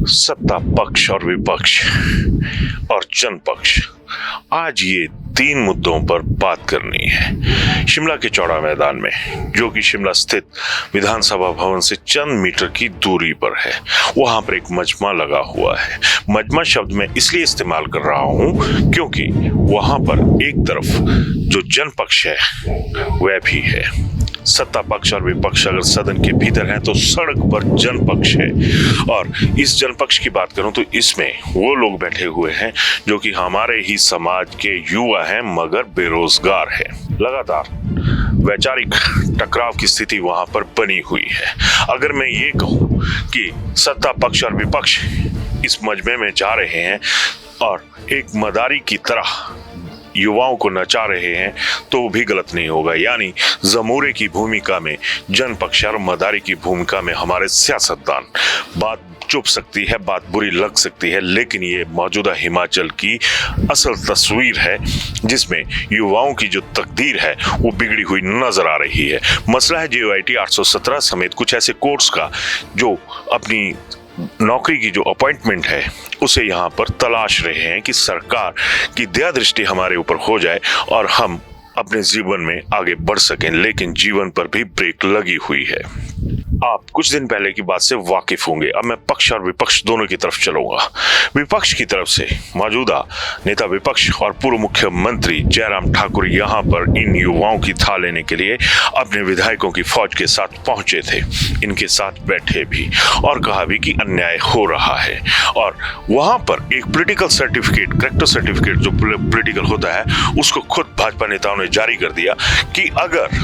सत्ता पक्ष और विपक्ष और जन पक्ष, आज ये तीन मुद्दों पर बात करनी है। शिमला के चौड़ा मैदान में, जो कि शिमला स्थित विधानसभा भवन से चंद मीटर की दूरी पर है, वहां पर एक मजमा लगा हुआ है। मजमा शब्द मैं इसलिए इस्तेमाल कर रहा हूं क्योंकि वहां पर एक तरफ जो जन पक्ष है वह भी है, सत्ता पक्ष और विपक्ष अगर सदन के भीतर हैं तो सड़क पर जन पक्ष है। और इस जन पक्ष की बात करूं तो इसमें वो लोग बैठे हुए हैं जो कि हमारे ही समाज के युवा हैं मगर बेरोजगार हैं। लगातार वैचारिक टकराव की स्थिति वहां पर बनी हुई है। अगर मैं ये कहूं कि सत्ता पक्ष और विपक्ष इस मजमे में जा रहे हैं और एक मदारी की तरह युवाओं को नचा रहे हैं तो वो भी गलत नहीं होगा। यानी जमूरे की भूमिका में जन पक्ष और मदारी की भूमिका में हमारे सियासतदान। बात चुप सकती है, बात बुरी लग सकती है, लेकिन ये मौजूदा हिमाचल की असल तस्वीर है जिसमें युवाओं की जो तकदीर है वो बिगड़ी हुई नजर आ रही है। मसला है JOIT 817 समेत कुछ ऐसे कोर्स का जो अपनी नौकरी की जो अपॉइंटमेंट है उसे यहाँ पर तलाश रहे हैं कि सरकार की दया दृष्टि हमारे ऊपर हो जाए और हम अपने जीवन में आगे बढ़ सकें, लेकिन जीवन पर भी ब्रेक लगी हुई है। आप कुछ दिन पहले की बात से वाकिफ होंगे। अब मैं पक्ष और विपक्ष दोनों की तरफ चलूंगा। विपक्ष की तरफ से मौजूदा नेता विपक्ष और पूर्व मुख्यमंत्री जयराम ठाकुर यहाँ पर इन युवाओं की था लेने के लिए अपने विधायकों की फौज के साथ पहुंचे थे। इनके साथ बैठे भी और कहा भी कि अन्याय हो रहा है। और वहां पर एक पॉलिटिकल सर्टिफिकेट, करेक्टर सर्टिफिकेट जो पॉलिटिकल होता है, उसको खुद भाजपा नेताओं ने जारी कर दिया कि अगर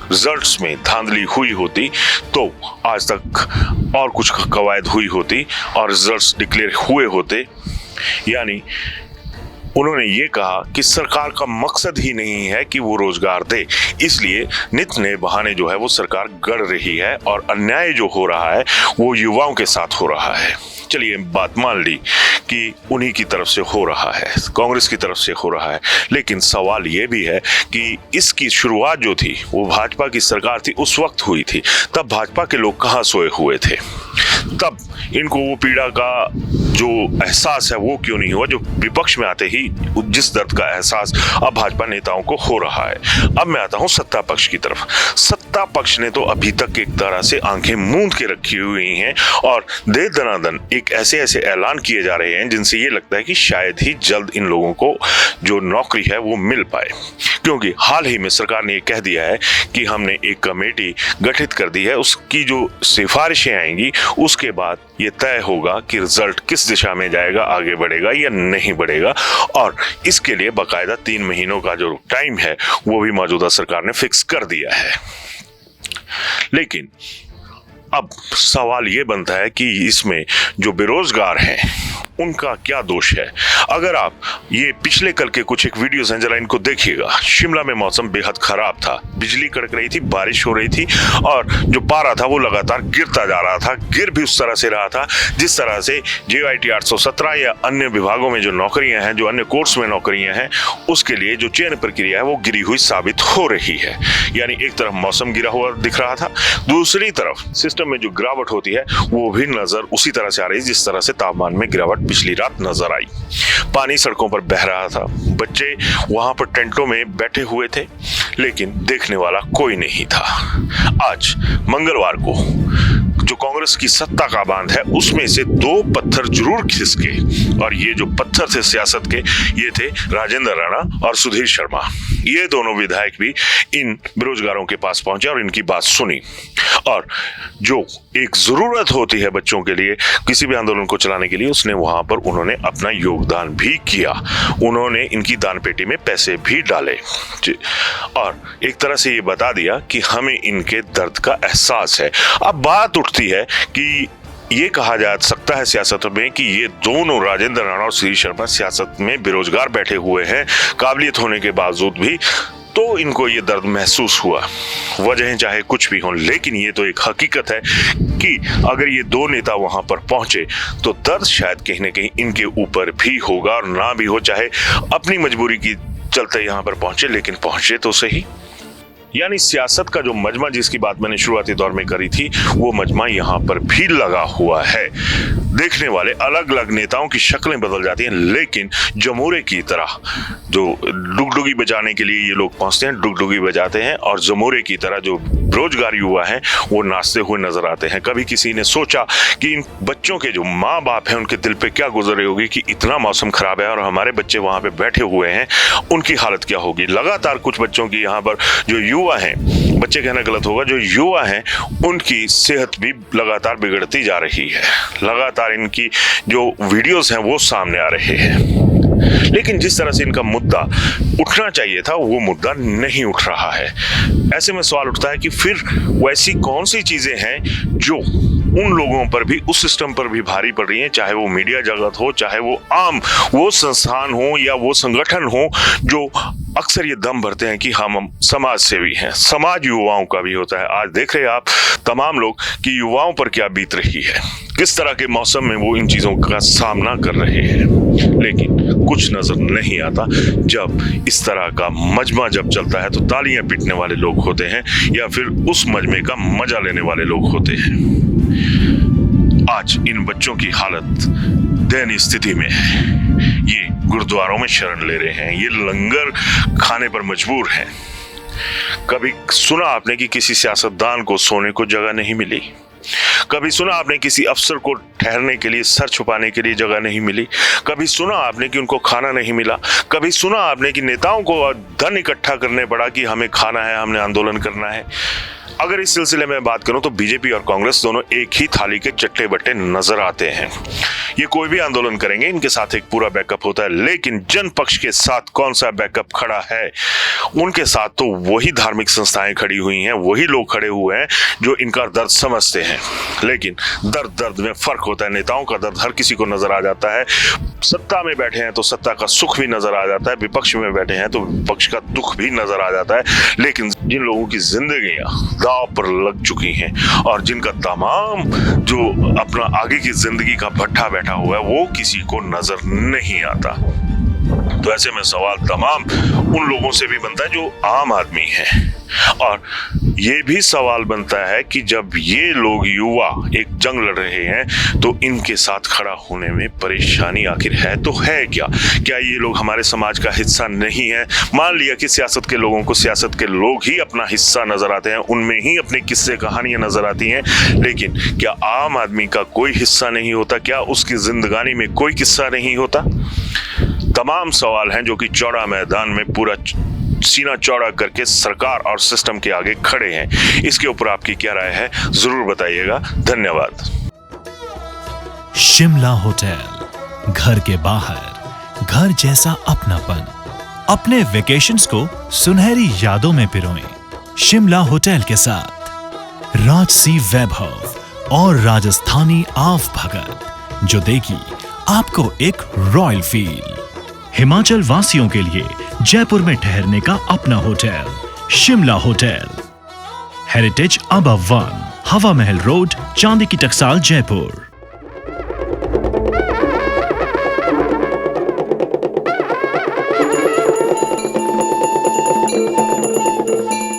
रिजल्ट्स में धांधली हुई होती तो आज तक और कुछ कवायद हुई होती और रिजल्ट्स डिक्लेयर हुए होते। यानी उन्होंने ये कहा कि सरकार का मकसद ही नहीं है कि वो रोजगार दे, इसलिए नित नए बहाने जो है वो सरकार गढ़ रही है और अन्याय जो हो रहा है वो युवाओं के साथ हो रहा है। चलिए बात मान ली कि उन्हीं की तरफ से हो रहा है, कांग्रेस की तरफ से हो रहा है, लेकिन सवाल ये भी है कि इसकी शुरुआत जो थी वो भाजपा की सरकार थी, उस वक्त हुई थी। तब भाजपा के लोग कहाँ सोए हुए थे? तब इनको वो पीड़ा का जो एहसास है वो क्यों नहीं हुआ जो विपक्ष में आते ही जिस दर्द का एहसास अब भाजपा नेताओं को हो रहा है। अब मैं आता हूं सत्ता पक्ष की तरफ। सत्ता पक्ष ने तो अभी तक एक तरह से आंखें मूंद के रखी हुई हैं और दे दनादन एक ऐसे ऐलान किए जा रहे हैं जिनसे ये लगता है कि शायद ही जल्द इन लोगों को जो नौकरी है वो मिल पाए, क्योंकि हाल ही में सरकार ने ये कह दिया है कि हमने एक कमेटी गठित कर दी है, उसकी जो सिफारिशें आएंगी उसके बाद ये तय होगा कि रिजल्ट किस दिशा में जाएगा, आगे बढ़ेगा या नहीं बढ़ेगा। और इसके लिए बाकायदा 3 महीनों का जो टाइम है वो भी मौजूदा सरकार ने फिक्स कर दिया है। लेकिन अब सवाल ये बनता है कि इसमें जो बेरोजगार हैं उनका क्या दोष है। अगर आप ये पिछले कल के कुछ एक वीडियोस हैं जरा इनको देखिएगा। शिमला में मौसम बेहद खराब था, बिजली कड़क रही थी, बारिश हो रही थी और जो पारा था वो लगातार गिरता जा रहा था। गिर भी उस तरह से रहा था जिस तरह से JOIT 817 या अन्य विभागों में जो नौकरियां हैं, जो अन्य कोर्स में नौकरियां हैं, उसके लिए जो चयन प्रक्रिया है वो गिरी हुई साबित हो रही है। यानी एक तरफ मौसम गिरा हुआ दिख रहा था, दूसरी तरफ सिस्टम में जो गिरावट होती है वो भी नजर उसी तरह से आ रही है जिस तरह से तापमान में गिरावट पिछली रात नजर आई। पानी सड़कों पर बह रहा था, बच्चे वहां पर टेंटों में बैठे हुए थे, लेकिन देखने वाला कोई नहीं था। आज मंगलवार को जो कांग्रेस की सत्ता का बांध है उसमें से 2 पत्थर जरूर खिसके, और ये जो पत्थर थे सियासत के ये थे राजेंद्र राणा और सुधीर शर्मा। ये दोनों विधायक भी इन बेरोजगारों के पास पहुंचे और इनकी बात सुनी। और जो एक जरूरत होती है बच्चों के लिए किसी भी आंदोलन को चलाने के लिए, उसने वहां पर उन्होंने अपना योगदान भी किया। उन्होंने इनकी दान पेटी में पैसे भी डाले और एक तरह से ये बता दिया कि हमें इनके दर्द का एहसास है। अब बात उठती है कि ये कहा जा सकता है सियासत में कि ये दोनों राजेंद्र राणा और सुधीर शर्मा सियासत में बेरोजगार बैठे हुए हैं, काबिलियत होने के बावजूद भी, तो इनको ये दर्द महसूस हुआ। वजह चाहे कुछ भी हो, लेकिन ये तो एक हकीकत है कि अगर ये 2 नेता वहां पर पहुंचे तो दर्द शायद कहीं ना कहीं इनके ऊपर भी होगा, और ना भी हो, चाहे अपनी मजबूरी की चलते यहाँ पर पहुंचे, लेकिन पहुंचे तो सही। यानी सियासत का जो मजमा जिसकी बात मैंने शुरुआती दौर में करी थी, वो मजमा यहाँ पर भी लगा हुआ है। देखने वाले अलग अलग नेताओं की शक्लें बदल जाती हैं, लेकिन जमूरे की तरह जो डुगडुगी बजाने के लिए ये लोग पहुंचते हैं, डुगडुगी बजाते हैं, और जमूरे की तरह जो बेरोजगार युवा हैं वो नाचते हुए नजर आते हैं। कभी किसी ने सोचा कि इन बच्चों के जो माँ बाप हैं उनके दिल पे क्या गुजर रही होगी कि इतना मौसम खराब है और हमारे बच्चे वहां पे बैठे हुए हैं, उनकी हालत क्या होगी। लगातार कुछ बच्चों की यहाँ पर जो युवा हैं, बच्चे कहना गलत होगा, जो युवा हैं उनकी सेहत भी लगातार बिगड़ती जा रही है। लगातार इनकी जो वीडियोस हैं वो सामने आ रहे हैं, लेकिन जिस तरह से इनका मुद्दा उठना चाहिए था वो मुद्दा नहीं उठ रहा है। ऐसे में सवाल उठता है कि फिर वैसी कौन सी चीजें हैं जो उन लोगों पर भी, उस सिस्टम पर भी भारी पड़ रही हैं, चाहे वो मीडिया जगत हो, चाहे वो आम वो संस्थान हो या वो संगठन हो जो अक्सर ये दम भरते हैं कि हम समाज सेवी हैं। समाज युवाओं का भी होता है। आज देख रहे हैं आप तमाम लोग कि युवाओं पर क्या बीत रही है, किस तरह के मौसम में वो इन चीजों का सामना कर रहे हैं, लेकिन कुछ नजर नहीं आता। जब इस तरह का मजमा जब चलता है तो तालियां पीटने वाले लोग होते हैं या फिर उस मजमे का मजा लेने वाले लोग होते हैं। आज इन बच्चों की हालत दयनीय स्थिति में है। ये गुरुद्वारों में शरण ले रहे हैं, ये लंगर खाने पर मजबूर हैं। कभी सुना आपने कि किसी सियासतदान को सोने को जगह नहीं मिली? कभी सुना आपने किसी अफसर को ठहरने के लिए, सर छुपाने के लिए जगह नहीं मिली? कभी सुना आपने कि उनको खाना नहीं मिला? कभी सुना आपने कि नेताओं को धन इकट्ठा करने पड़ा कि हमें खाना है, हमने आंदोलन करना है? अगर इस सिलसिले में बात करूं तो बीजेपी और कांग्रेस दोनों एक ही थाली के चट्टे बट्टे नजर आते हैं। ये कोई भी आंदोलन करेंगे, इनके साथ एक पूरा बैकअप होता है, लेकिन जन पक्ष के साथ कौन सा बैकअप खड़ा है? उनके साथ तो वही धार्मिक संस्थाएं खड़ी हुई हैं, वही लोग खड़े हुए हैं जो इनका दर्द समझते हैं। लेकिन दर्द में फर्क होता है। नेताओं का दर्द हर किसी को नजर आ जाता है। सत्ता में बैठे हैं तो सत्ता का सुख भी नजर आ जाता है, विपक्ष में बैठे हैं तो विपक्ष का दुख भी नजर आ जाता है। लेकिन जिन लोगों की जिंदगियां दांव पर लग चुकी हैं और जिनका तमाम जो अपना आगे की जिंदगी का भट्ठा बैठा हुआ है वो किसी को नजर नहीं आता। तो ऐसे में सवाल तमाम उन लोगों से भी बनता है जो आम आदमी हैं, और ये भी सवाल बनता है कि जब ये लोग युवा एक जंग लड़ रहे हैं तो इनके साथ खड़ा होने में परेशानी आखिर है तो है क्या? क्या ये लोग हमारे समाज का हिस्सा नहीं है? मान लिया कि सियासत के लोगों को सियासत के लोग ही अपना हिस्सा नजर आते हैं, उनमें ही अपने किस्से कहानियां नजर आती हैं, लेकिन क्या आम आदमी का कोई हिस्सा नहीं होता? क्या उसकी जिंदगानी में कोई किस्सा नहीं होता? तमाम सवाल हैं जो कि चौड़ा मैदान में पूरा सीना चौड़ा करके सरकार और सिस्टम के आगे खड़े हैं। इसके ऊपर आपकी क्या राय है जरूर बताइएगा। धन्यवाद। शिमला होटल, घर के बाहर घर जैसा अपनापन। अपने वेकेशंस को सुनहरी यादों में पिरोएं शिमला होटल के साथ। राजसी वैभव और राजस्थानी आव भगत जो देगी आपको एक रॉयल फील। हिमाचल वासियों के लिए जयपुर में ठहरने का अपना hotel Shimla hotel. Heritage above 1, हवा महल रोड, चांदी की टकसाल, जयपुर।